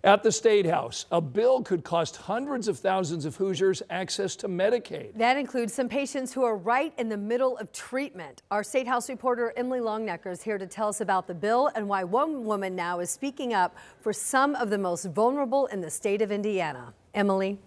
At the State House, a bill could cost hundreds of thousands of Hoosiers access to Medicaid. That includes some patients who are right in the middle of treatment. Our State House reporter Emily Longnecker is here to tell us about the bill and why one woman now is speaking up for some of the most vulnerable in the state of Indiana. Emily.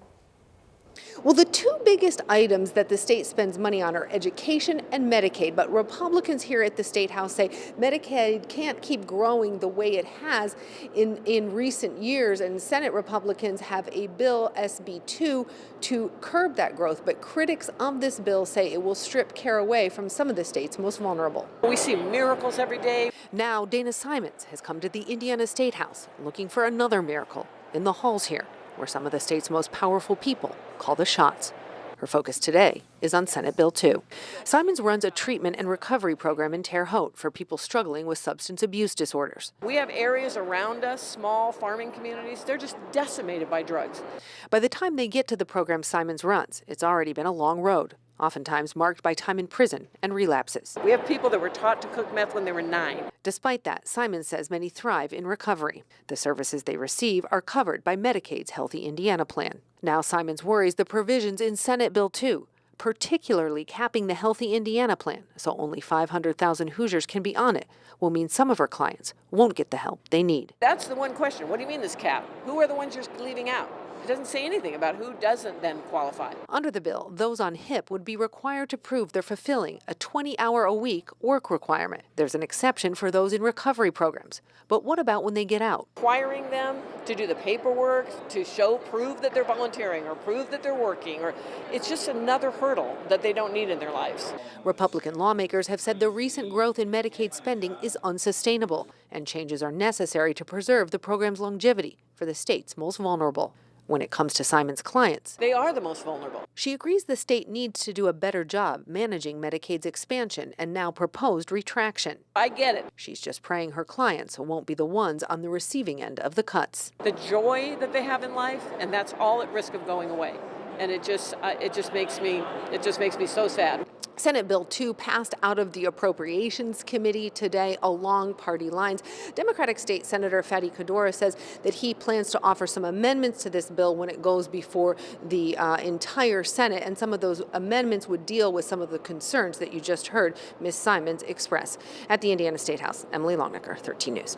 Well, the two biggest items that the state spends money on are education and Medicaid, but Republicans here at the State House say Medicaid can't keep growing the way it has in recent years, and Senate Republicans have a bill, SB 2, to curb that growth, but critics of this bill say it will strip care away from some of the state's most vulnerable. We see miracles every day. Now, Dana Simons has come to the Indiana State House looking for another miracle in the halls here, where some of the state's most powerful people call the shots. Her focus today is on Senate Bill 2. Simons runs a treatment and recovery program in Terre Haute for people struggling with substance abuse disorders. We have areas around us, small farming communities, they're just decimated by drugs. By the time they get to the program Simons runs, it's already been a long road, oftentimes marked by time in prison and relapses. We have people that were taught to cook meth when they were 9. Despite that, Simons says many thrive in recovery. The services they receive are covered by Medicaid's Healthy Indiana plan. Now Simons worries the provisions in Senate Bill 2, particularly capping the Healthy Indiana plan, so only 500,000 Hoosiers can be on it, will mean some of her clients won't get the help they need. That's the one question. What do you mean this cap? Who are the ones you're leaving out? It doesn't say anything about who doesn't then qualify. Under the bill, those on HIP would be required to prove they're fulfilling a 20-hour-a-week work requirement. There's an exception for those in recovery programs. But what about when they get out? Requiring them to do the paperwork, to prove that they're volunteering or prove that they're working, or it's just another hurdle that they don't need in their lives. Republican lawmakers have said the recent growth in Medicaid spending is unsustainable, and changes are necessary to preserve the program's longevity for the state's most vulnerable. When it comes to Simons' clients, they are the most vulnerable. She agrees the state needs to do a better job managing Medicaid's expansion and now proposed retraction. I get it. She's just praying her clients won't be the ones on the receiving end of the cuts. The joy that they have in life, and that's all at risk of going away. And it just makes me so sad. Senate Bill 2 passed out of the Appropriations Committee today along party lines. Democratic State Senator Fatty Cadora says that he plans to offer some amendments to this bill when it goes before the entire Senate, and some of those amendments would deal with some of the concerns that you just heard Ms. Simons express. At the Indiana State House, Emily Longnecker, 13 News.